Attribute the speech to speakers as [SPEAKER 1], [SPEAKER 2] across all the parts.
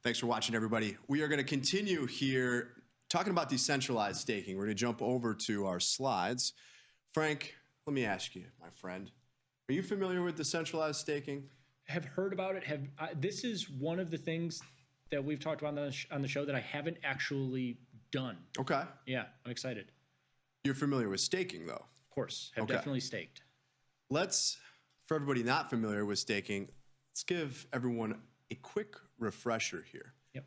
[SPEAKER 1] Thanks for watching, everybody. We are going to continue here talking about decentralized staking. We're going to jump over to our slides. Frank, let me ask you, my friend, are you familiar with decentralized staking?
[SPEAKER 2] Have heard about it. This is one of the things that we've talked about on the show that I haven't actually done.
[SPEAKER 1] Okay.
[SPEAKER 2] Yeah, I'm excited.
[SPEAKER 1] You're familiar with staking, though?
[SPEAKER 2] Of course, have definitely staked.
[SPEAKER 1] For everybody not familiar with staking, let's give everyone a quick refresher here.
[SPEAKER 2] Yep.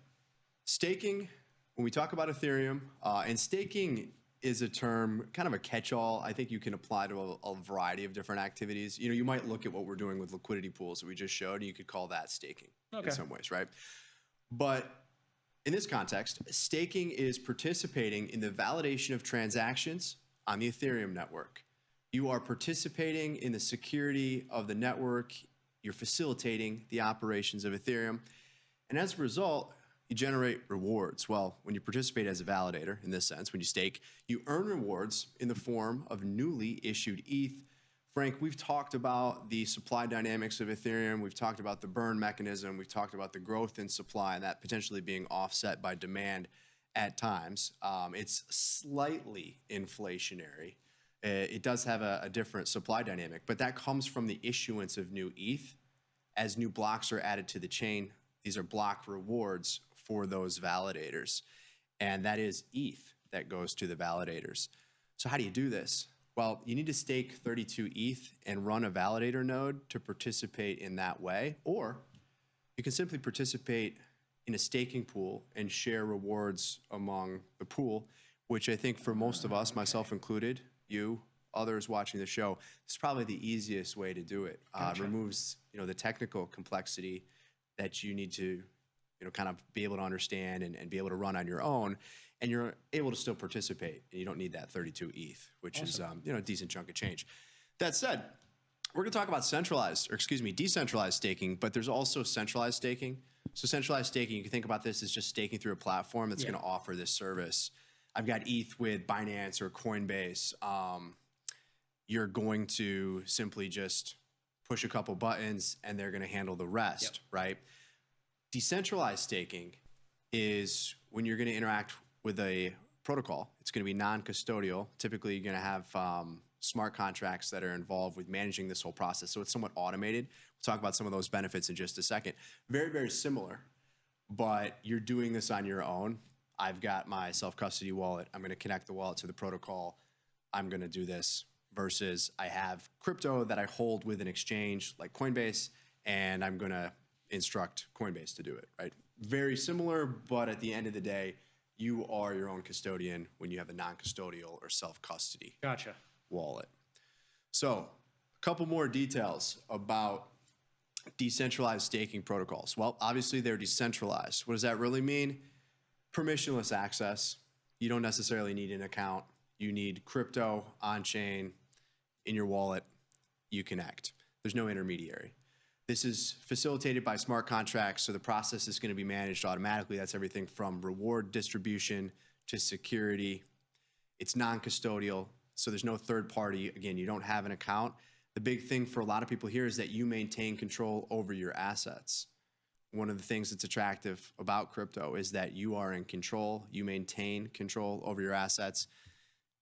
[SPEAKER 1] Staking, when we talk about Ethereum, and staking is a term, kind of a catch-all. I think you can apply to a variety of different activities. You know, you might look at what we're doing with liquidity pools that we just showed, and you could call that staking in some ways, right? But in this context, staking is participating in the validation of transactions on the Ethereum network. You are participating in the security of the network. You're facilitating the operations of Ethereum. And as a result, you generate rewards. Well, when you participate as a validator, in this sense, when you stake, you earn rewards in the form of newly issued ETH. Frank, we've talked about the supply dynamics of Ethereum. We've talked about the burn mechanism. We've talked about the growth in supply and that potentially being offset by demand at times. It's slightly inflationary. It does have a different supply dynamic, but that comes from the issuance of new ETH. As new blocks are added to the chain, these are block rewards for those validators. And that is ETH that goes to the validators. So how do you do this? Well, you need to stake 32 ETH and run a validator node to participate in that way. Or you can simply participate in a staking pool and share rewards among the pool, which I think for most of us, myself included, you, others watching the show, it's probably the easiest way to do it. Gotcha. Removes, the technical complexity that you need to, kind of be able to understand and be able to run on your own, and you're able to still participate. And you don't need that 32 ETH, which awesome. Is, a decent chunk of change. That said, we're going to talk about decentralized staking, but there's also centralized staking. So centralized staking, you can think about this as just staking through a platform that's going to offer this service. I've got ETH with Binance or Coinbase. You're going to simply just push a couple buttons and they're going to handle the rest, right? Decentralized staking is when you're going to interact with a protocol. It's going to be non-custodial. Typically, you're going to have smart contracts that are involved with managing this whole process. So it's somewhat automated. We'll talk about some of those benefits in just a second. Very, very similar, but you're doing this on your own. I've got my self-custody wallet. I'm going to connect the wallet to the protocol. I'm going to do this versus I have crypto that I hold with an exchange like Coinbase, and I'm going to instruct Coinbase to do it, right? Very similar, but at the end of the day, you are your own custodian when you have a non-custodial or self-custody wallet. So a couple more details about decentralized staking protocols. Well, obviously they're decentralized. What does that really mean? Permissionless access. You don't necessarily need an account. You need crypto on-chain in your wallet. You connect. There's no intermediary. This is facilitated by smart contracts, so the process is going to be managed automatically. That's everything from reward distribution to security. It's non-custodial, so there's no third party. Again, you don't have an account. The big thing for a lot of people here is that you maintain control over your assets. One of the things that's attractive about crypto is that you are in control. You maintain control over your assets.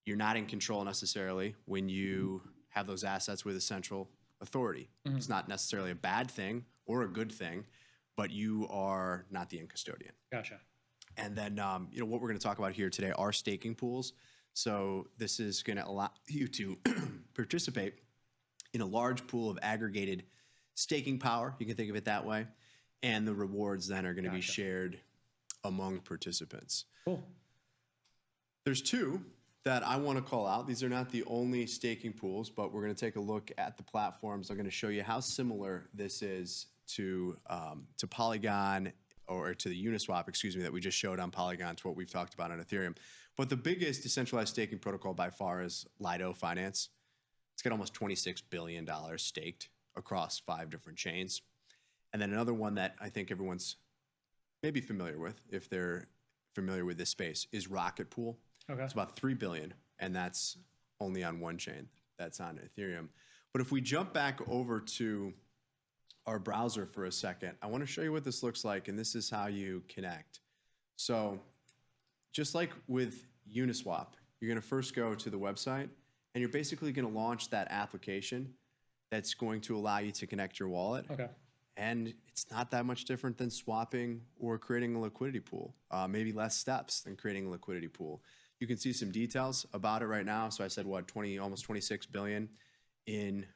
[SPEAKER 1] You're not in control necessarily when you have those assets with a central authority. Mm-hmm. It's not necessarily a bad thing or a good thing, but you are not the end custodian.
[SPEAKER 2] Gotcha.
[SPEAKER 1] And then, what we're going to talk about here today are staking pools. So this is going to allow you to participate in a large pool of aggregated staking power. You can think of it that way. And the rewards then are going to be shared among participants.
[SPEAKER 2] Cool.
[SPEAKER 1] There's two that I want to call out. These are not the only staking pools, but we're going to take a look at the platforms. I'm going to show you how similar this is to Polygon or to the Uniswap, that we just showed on Polygon, to what we've talked about on Ethereum. But the biggest decentralized staking protocol by far is Lido Finance. It's got almost $26 billion staked across 5 different chains. And then another one that I think everyone's maybe familiar with, if they're familiar with this space, is Rocket Pool. Okay. It's about $3 billion, and that's only on one chain. That's on Ethereum. But if we jump back over to our browser for a second, I want to show you what this looks like, and this is how you connect. So just like with Uniswap, you're going to first go to the website, and you're basically going to launch that application that's going to allow you to connect your wallet.
[SPEAKER 2] Okay.
[SPEAKER 1] And it's not that much different than swapping or creating a liquidity pool, maybe less steps than creating a liquidity pool. You can see some details about it right now. So I said, what, almost 26 billion in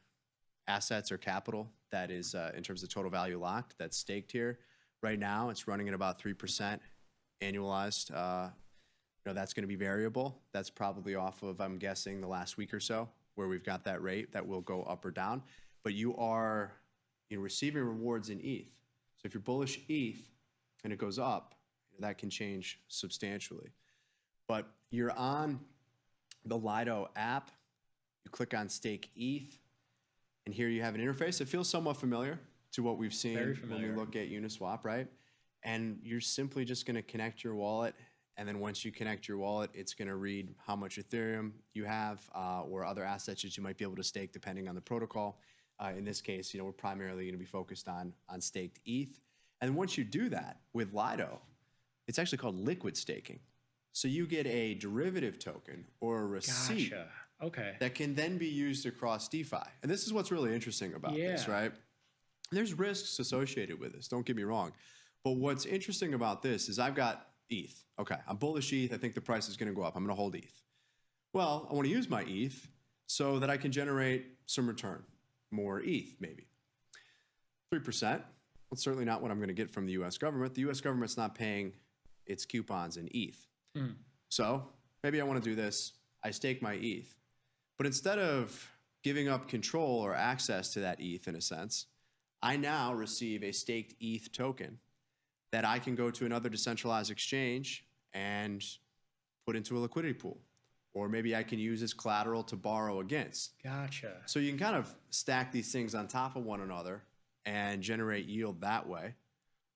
[SPEAKER 1] assets or capital that is in terms of total value locked, that's staked here. Right now, it's running at about 3% annualized. That's going to be variable. That's probably off of, I'm guessing, the last week or so, where we've got that rate that will go up or down. But you are receiving rewards in ETH. So if you're bullish ETH and it goes up, that can change substantially. But you're on the Lido app, you click on stake ETH, and here you have an interface that feels somewhat familiar to what we've seen when we look at Uniswap, right? And you're simply just going to connect your wallet, and then once you connect your wallet, it's going to read how much Ethereum you have or other assets that you might be able to stake depending on the protocol. In this case, we're primarily going to be focused on staked ETH. And once you do that with Lido, it's actually called liquid staking. So you get a derivative token or a receipt that can then be used across DeFi. And this is what's really interesting about this, right? There's risks associated with this, don't get me wrong. But what's interesting about this is I've got ETH. Okay, I'm bullish ETH. I think the price is going to go up. I'm going to hold ETH. Well, I want to use my ETH so that I can generate some return. More ETH, maybe. 3%. That's certainly not what I'm going to get from the US government. The US government's not paying its coupons in ETH. So maybe I want to do this. I stake my ETH. But instead of giving up control or access to that ETH in a sense, I now receive a staked ETH token that I can go to another decentralized exchange and put into a liquidity pool. Or maybe I can use as collateral to borrow against.
[SPEAKER 2] Gotcha.
[SPEAKER 1] So you can kind of stack these things on top of one another and generate yield that way.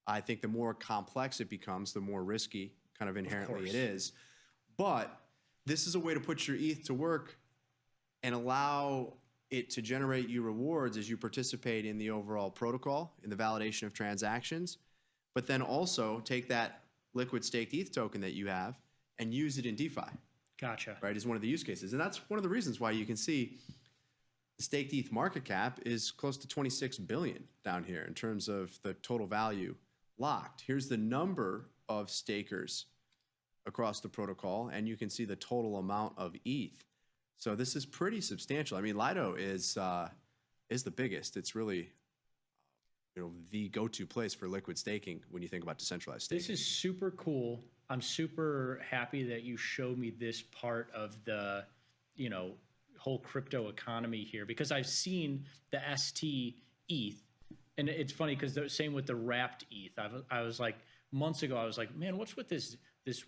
[SPEAKER 1] I think the more complex it becomes, the more risky kind of inherently it is. But this is a way to put your ETH to work and allow it to generate you rewards as you participate in the overall protocol, in the validation of transactions, but then also take that liquid staked ETH token that you have and use it in DeFi.
[SPEAKER 2] Gotcha.
[SPEAKER 1] Right, is one of the use cases. And that's one of the reasons why you can see the staked ETH market cap is close to 26 billion down here in terms of the total value locked. Here's the number of stakers across the protocol, and you can see the total amount of ETH. So this is pretty substantial. I mean, Lido is the biggest. It's really the go-to place for liquid staking when you think about decentralized staking.
[SPEAKER 2] This is super cool. I'm super happy that you showed me this part of the, whole crypto economy here, because I've seen the ST ETH, and it's funny because the same with the wrapped ETH. I was like, months ago, I was like, man, what's with this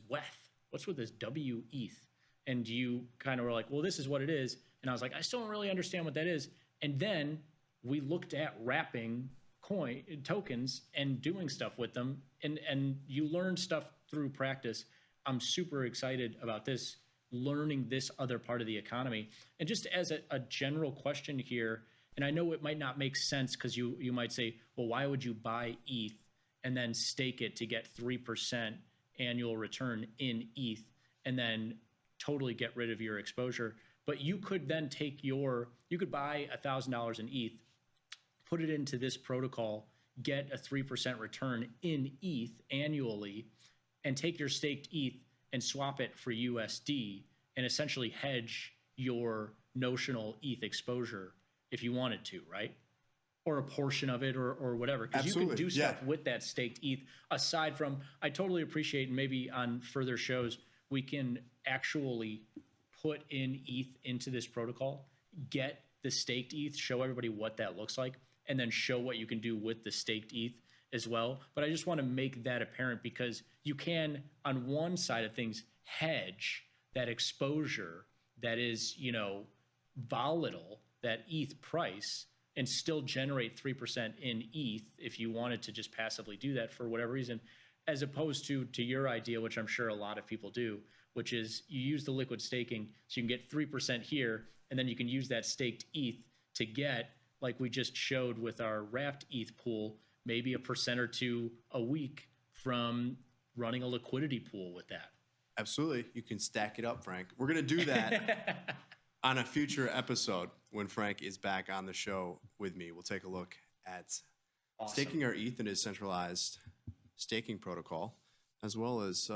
[SPEAKER 2] WETH? What's with this WETH? And you kind of were like, well, this is what it is. And I was like, I still don't really understand what that is. And then we looked at wrapping tokens and doing stuff with them, and you learn stuff through practice. I'm super excited about this, learning this other part of the economy. And just as a general question here, and I know it might not make sense because you might say, well, why would you buy ETH and then stake it to get 3% annual return in ETH and then totally get rid of your exposure? But you could then you could buy $1,000 in ETH, put it into this protocol, get a 3% return in ETH annually, and take your staked ETH and swap it for USD and essentially hedge your notional ETH exposure if you wanted to, right? Or a portion of it or whatever. Because you can do stuff with that staked ETH aside from, I totally appreciate, and maybe on further shows, we can actually put in ETH into this protocol, get the staked ETH, show everybody what that looks like, and then show what you can do with the staked ETH as well. But I just want to make that apparent because you can, on one side of things, hedge that exposure that is, volatile, that ETH price, and still generate 3% in ETH if you wanted to just passively do that for whatever reason, as opposed to your idea, which I'm sure a lot of people do, which is you use the liquid staking so you can get 3% here, and then you can use that staked ETH to get like we just showed with our wrapped ETH pool, maybe a percent or two a week from running a liquidity pool with that.
[SPEAKER 1] Absolutely. You can stack it up, Frank. We're going to do that on a future episode when Frank is back on the show with me. We'll take a look at staking our ETH in his centralized staking protocol, as well as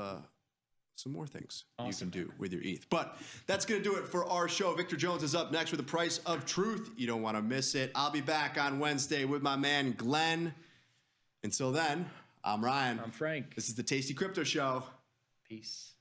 [SPEAKER 1] some more things you can do with your ETH. But that's going to do it for our show. Victor Jones is up next with the Price of Truth. You don't want to miss it. I'll be back on Wednesday with my man Glenn. Until then, I'm Ryan.
[SPEAKER 2] I'm Frank.
[SPEAKER 1] This is the Tasty Crypto Show.
[SPEAKER 2] Peace.